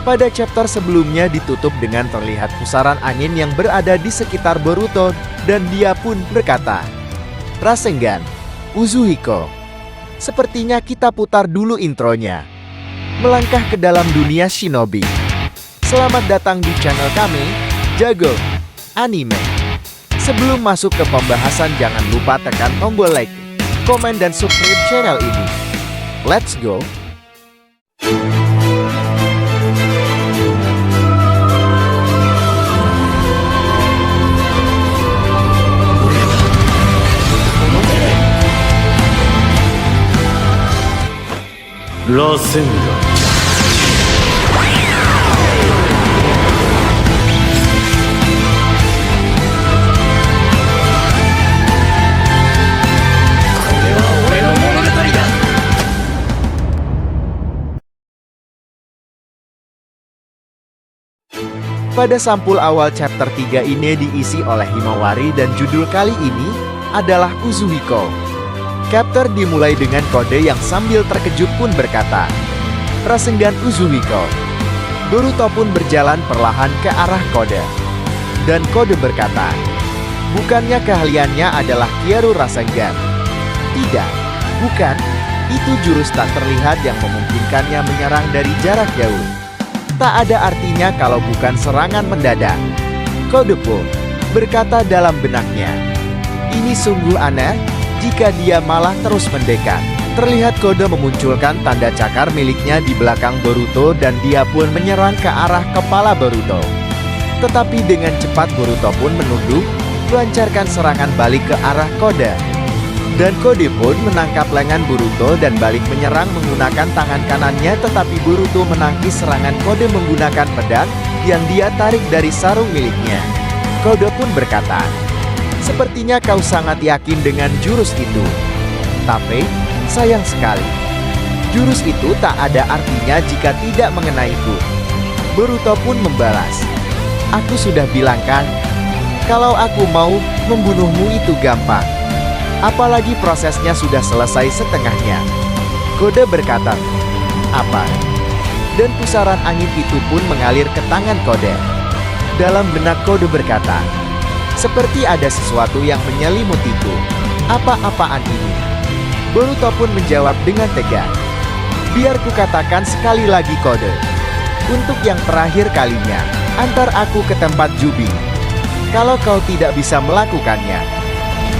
Pada chapter sebelumnya ditutup dengan terlihat pusaran angin yang berada di sekitar Boruto dan dia pun berkata, "Rasengan, Uzuhiko." Sepertinya kita putar dulu intronya. Melangkah ke dalam dunia shinobi. Selamat datang di channel kami, Jago Anime. Sebelum masuk ke pembahasan jangan lupa tekan tombol like, komen dan subscribe channel ini. Let's go! Rasengan. Pada sampul awal chapter 3 ini diisi oleh Himawari dan judul kali ini adalah Uzuhiko. Chapter dimulai dengan kode yang sambil terkejut pun berkata, "Rasengan Uzuhiko." Boruto pun berjalan perlahan ke arah kode. Dan kode berkata, "Bukannya keahliannya adalah Kyoru Rasengan?" "Tidak, bukan. Itu jurus tak terlihat yang memungkinkannya menyerang dari jarak jauh. Tak ada artinya kalau bukan serangan mendadak." Kode pun berkata dalam benaknya, "Ini sungguh aneh jika dia malah terus mendekat." Terlihat kode memunculkan tanda cakar miliknya di belakang Boruto dan dia pun menyerang ke arah kepala Boruto. Tetapi dengan cepat Boruto pun menunduk, melancarkan serangan balik ke arah kode. Dan kode pun menangkap lengan Boruto dan balik menyerang menggunakan tangan kanannya, tetapi Boruto menangkis serangan kode menggunakan pedang yang dia tarik dari sarung miliknya. Kode pun berkata, "Sepertinya kau sangat yakin dengan jurus itu. Tapi, sayang sekali. Jurus itu tak ada artinya jika tidak mengenaiku." Boruto pun membalas, "Aku sudah bilang kan, kalau aku mau membunuhmu itu gampang. Apalagi prosesnya sudah selesai setengahnya." Kode berkata, "Apa?" Dan pusaran angin itu pun mengalir ke tangan kode. Dalam benak kode berkata, "Seperti ada sesuatu yang menyelimutiku. Apa-apaan ini?" Boruto pun menjawab dengan tegas, "Biar kukatakan sekali lagi kode. Untuk yang terakhir kalinya, antar aku ke tempat Jubi. Kalau kau tidak bisa melakukannya,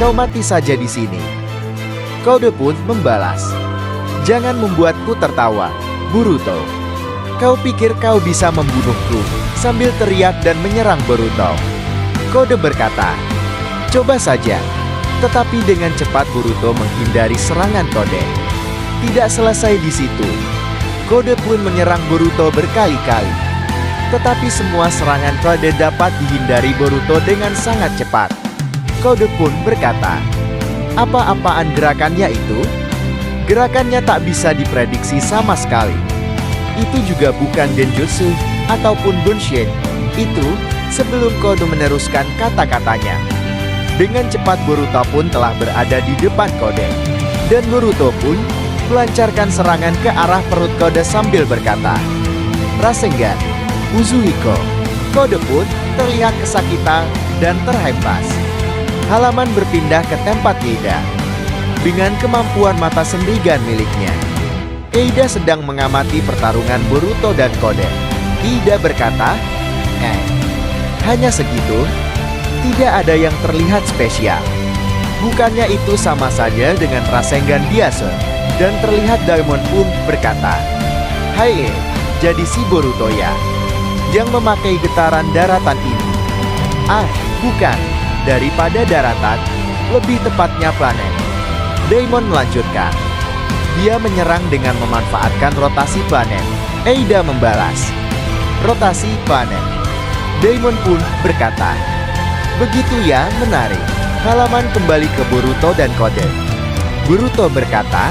kau mati saja di sini." Kode pun membalas, "Jangan membuatku tertawa, Boruto. Kau pikir kau bisa membunuhku?" Sambil teriak dan menyerang Boruto. Kode berkata, "Coba saja." Tetapi dengan cepat Boruto menghindari serangan kode. Tidak selesai di situ. Kode pun menyerang Boruto berkali-kali. Tetapi semua serangan kode dapat dihindari Boruto dengan sangat cepat. Kode pun berkata, "Apa-apaan gerakannya itu? Gerakannya tak bisa diprediksi sama sekali. Itu juga bukan genjutsu ataupun bunshin." Itu sebelum kode meneruskan kata-katanya. Dengan cepat Boruto pun telah berada di depan kode. Dan Boruto pun melancarkan serangan ke arah perut kode sambil berkata, "Rasengan, Uzuhiko." Kode pun terlihat kesakitan dan terhempas. Halaman berpindah ke tempat Eida. Dengan kemampuan mata sendigan miliknya, Eida sedang mengamati pertarungan Boruto dan kode. Eida berkata, hanya segitu? Tidak ada yang terlihat spesial. Bukannya itu sama saja dengan Rasengan biasa?" Dan terlihat Daimon pun berkata, "Hai, jadi si Boruto ya, yang memakai getaran daratan ini?" "Ah, bukan. Daripada daratan, lebih tepatnya planet." Daimon melanjutkan, "Dia menyerang dengan memanfaatkan rotasi planet." Eida membalas, "Rotasi planet." Daimon pun berkata, "Begitu ya, menarik." Halaman kembali ke Boruto dan kode. Boruto berkata,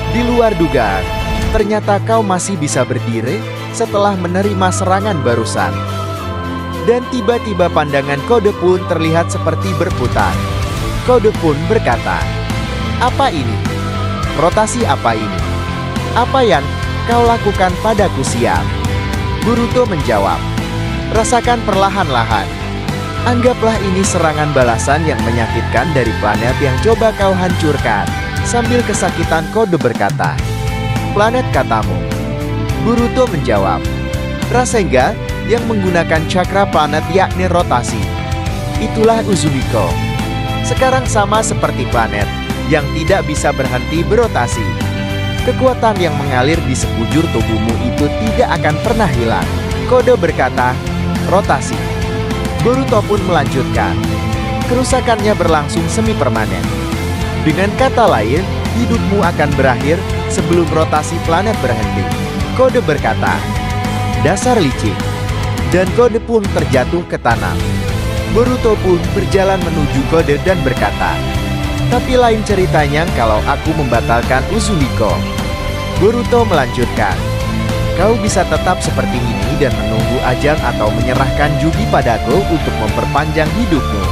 "Di luar dugaan, ternyata kau masih bisa berdiri setelah menerima serangan barusan." Dan tiba-tiba pandangan kode pun terlihat seperti berputar. Kode pun berkata, "Apa ini? Rotasi apa ini? Apa yang kau lakukan padaku siang?" Boruto menjawab, "Rasakan perlahan-lahan. Anggaplah ini serangan balasan yang menyakitkan dari planet yang coba kau hancurkan." Sambil kesakitan Kode berkata, "Planet katamu." Boruto menjawab, "Rasengan yang menggunakan cakra planet yakni rotasi. Itulah Uzuhiko. Sekarang sama seperti planet yang tidak bisa berhenti berotasi. Kekuatan yang mengalir di sekujur tubuhmu itu tidak akan pernah hilang." Kode berkata, "Rotasi." Boruto pun melanjutkan, "Kerusakannya berlangsung semi permanen. Dengan kata lain, hidupmu akan berakhir sebelum rotasi planet berhenti." Kode berkata, "Dasar licik." Dan Kode pun terjatuh ke tanah. Boruto pun berjalan menuju Kode dan berkata, "Tapi lain ceritanya kalau aku membatalkan Uzuhiko." Boruto melanjutkan, "Kau bisa tetap seperti ini dan menunggu ajal atau menyerahkan Jubi padaku untuk memperpanjang hidupmu.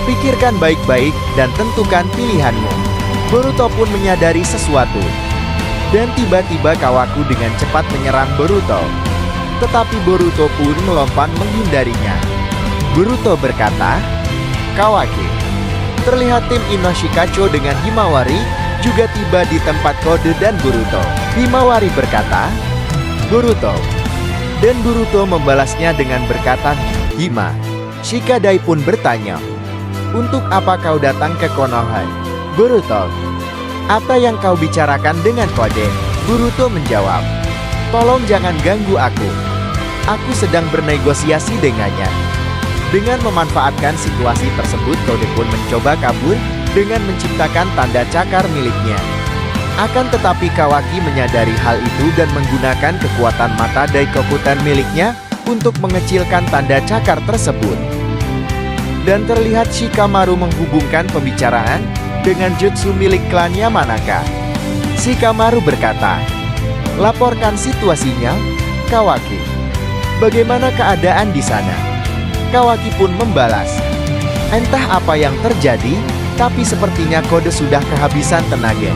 Pikirkan baik-baik dan tentukan pilihanmu." Boruto pun menyadari sesuatu. Dan tiba-tiba Kawaku dengan cepat menyerang Boruto. Tetapi Boruto pun melompat menghindarinya. Boruto berkata, "Kawaki." Terlihat tim Inoshikacho dengan Himawari juga tiba di tempat Kode dan Boruto. Himawari berkata, "Boruto." Dan Boruto membalasnya dengan berkata, "Hima." Shikadai pun bertanya, "Untuk apa kau datang ke Konoha?" Boruto, "Apa yang kau bicarakan dengan Kode?" Boruto menjawab, "Tolong jangan ganggu aku. Aku sedang bernegosiasi dengannya." Dengan memanfaatkan situasi tersebut, Kode pun mencoba kabur dengan menciptakan tanda cakar miliknya. Akan tetapi Kawaki menyadari hal itu dan menggunakan kekuatan mata Daikokutan miliknya untuk mengecilkan tanda cakar tersebut. Dan terlihat Shikamaru menghubungkan pembicaraan dengan jutsu milik klan Yamanaka. Shikamaru berkata, "Laporkan situasinya, Kawaki. Bagaimana keadaan di sana?" Kawaki pun membalas, "Entah apa yang terjadi, tapi sepertinya Kode sudah kehabisan tenaga.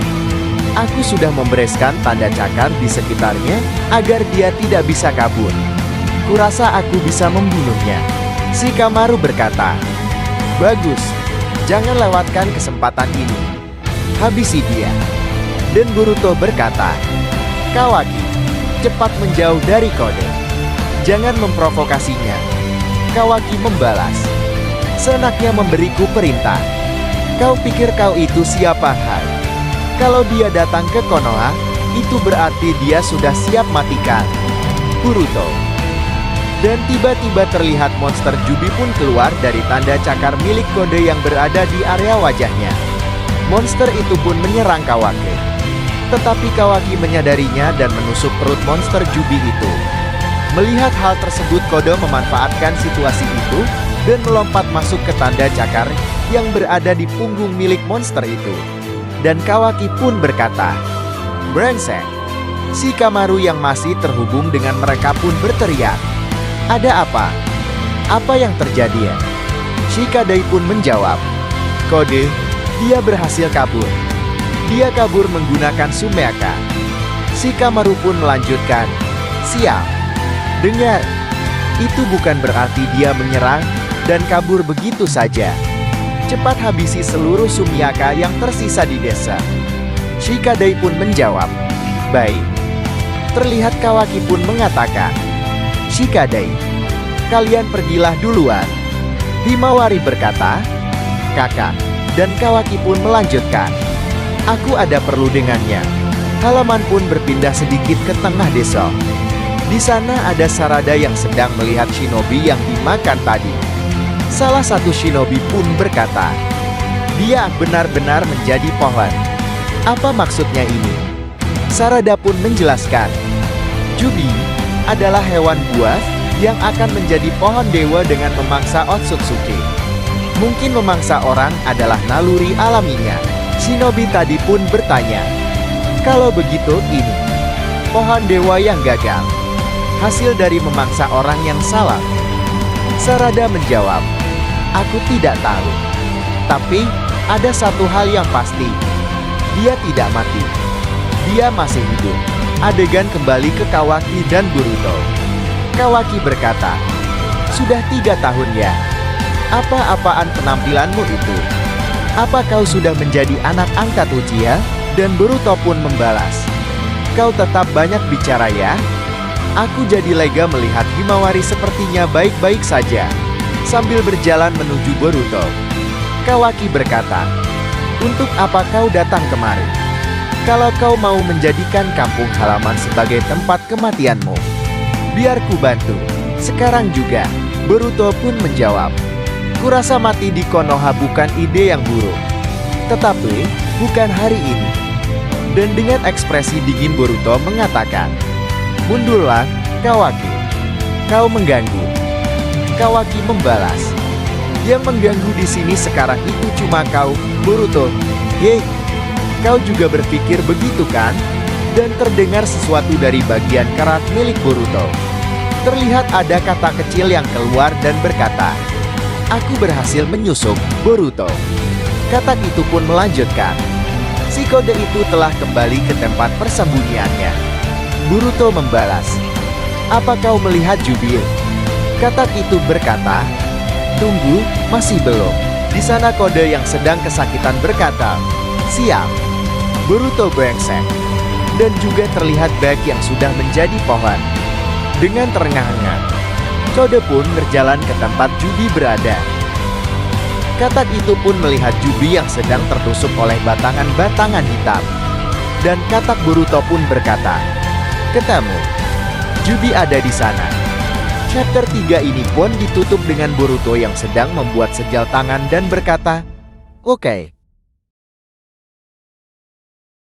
Aku sudah membereskan tanda cakar di sekitarnya agar dia tidak bisa kabur. Kurasa aku bisa membunuhnya." Shikamaru berkata, "Bagus, jangan lewatkan kesempatan ini. Habisi dia." Dan Boruto berkata, "Kawaki, cepat menjauh dari Kode. Jangan memprovokasinya." Kawaki membalas, "Seenaknya memberiku perintah. Kau pikir kau itu siapa, hai? Kalau dia datang ke Konoha, itu berarti dia sudah siap matikan." Boruto. Dan tiba-tiba terlihat monster Jubi pun keluar dari tanda cakar milik Kode yang berada di area wajahnya. Monster itu pun menyerang Kawaki. Tetapi Kawaki menyadarinya dan menusuk perut monster Jubi itu. Melihat hal tersebut, Kode memanfaatkan situasi itu dan melompat masuk ke tanda cakar yang berada di punggung milik monster itu. Dan Kawaki pun berkata, "Brengsek." Shikamaru yang masih terhubung dengan mereka pun berteriak, "Ada apa? Apa yang terjadi?" Shikadai pun menjawab, "Kode, dia berhasil kabur. Dia kabur menggunakan Sumeaka." Shikamaru pun melanjutkan, "Siap. Dengar, itu bukan berarti dia menyerang dan kabur begitu saja. Cepat habisi seluruh Sumeaka yang tersisa di desa." Shikadai pun menjawab, "Baik." Terlihat Kawaki pun mengatakan, "Shikadai, kalian pergilah duluan." Himawari berkata, "Kakak." Dan Kawaki pun melanjutkan, "Aku ada perlu dengannya." Halaman pun berpindah sedikit ke tengah desa. Di sana ada Sarada yang sedang melihat shinobi yang dimakan tadi. Salah satu shinobi pun berkata, "Dia benar-benar menjadi pohon. Apa maksudnya ini?" Sarada pun menjelaskan, "Jubi adalah hewan buas yang akan menjadi pohon dewa dengan memangsa Otsutsuki. Mungkin memangsa orang adalah naluri alaminya." Shinobi tadi pun bertanya, "Kalau begitu ini pohon dewa yang gagal, hasil dari memangsa orang yang salah?" Sarada menjawab, "Aku tidak tahu. Tapi ada satu hal yang pasti. Dia tidak mati. Dia masih hidup." Adegan kembali ke Kawaki dan Boruto. Kawaki berkata, "Sudah 3 tahun ya? Apa-apaan penampilanmu itu? Apa kau sudah menjadi anak angkat Uchiha?" Dan Boruto pun membalas, "Kau tetap banyak bicara ya? Aku jadi lega melihat Himawari sepertinya baik-baik saja." Sambil berjalan menuju Boruto, Kawaki berkata, "Untuk apa kau datang kemari? Kalau kau mau menjadikan kampung halaman sebagai tempat kematianmu, biar ku bantu." Sekarang juga, Boruto pun menjawab, "Kurasa mati di Konoha bukan ide yang buruk. Tetapi, bukan hari ini." Dan dengan ekspresi dingin Boruto mengatakan, "Mundurlah, Kawaki. Kau mengganggu." Kawaki membalas, "Yang mengganggu di sini sekarang itu cuma kau, Boruto. Hei, kau juga berpikir begitu kan?" Dan terdengar sesuatu dari bagian kerat milik Boruto. Terlihat ada kata kecil yang keluar dan berkata, "Aku berhasil menyusup, Boruto." Katak itu pun melanjutkan, "Si kode itu telah kembali ke tempat persembunyiannya." Boruto membalas, "Apa kau melihat Jubil?" Katak itu berkata, "Tunggu, masih belum." Di sana kode yang sedang kesakitan berkata, "Siap." Boruto brengsek. Dan juga terlihat bag yang sudah menjadi pohon. Dengan terengah-engah, kode pun berjalan ke tempat Jubi berada. Katak itu pun melihat Jubi yang sedang tertusuk oleh batangan-batangan hitam. Dan katak Boruto pun berkata, "Ketemu. Jubi ada di sana." Chapter 3 ini pun ditutup dengan Boruto yang sedang membuat sejal tangan dan berkata, "Oke,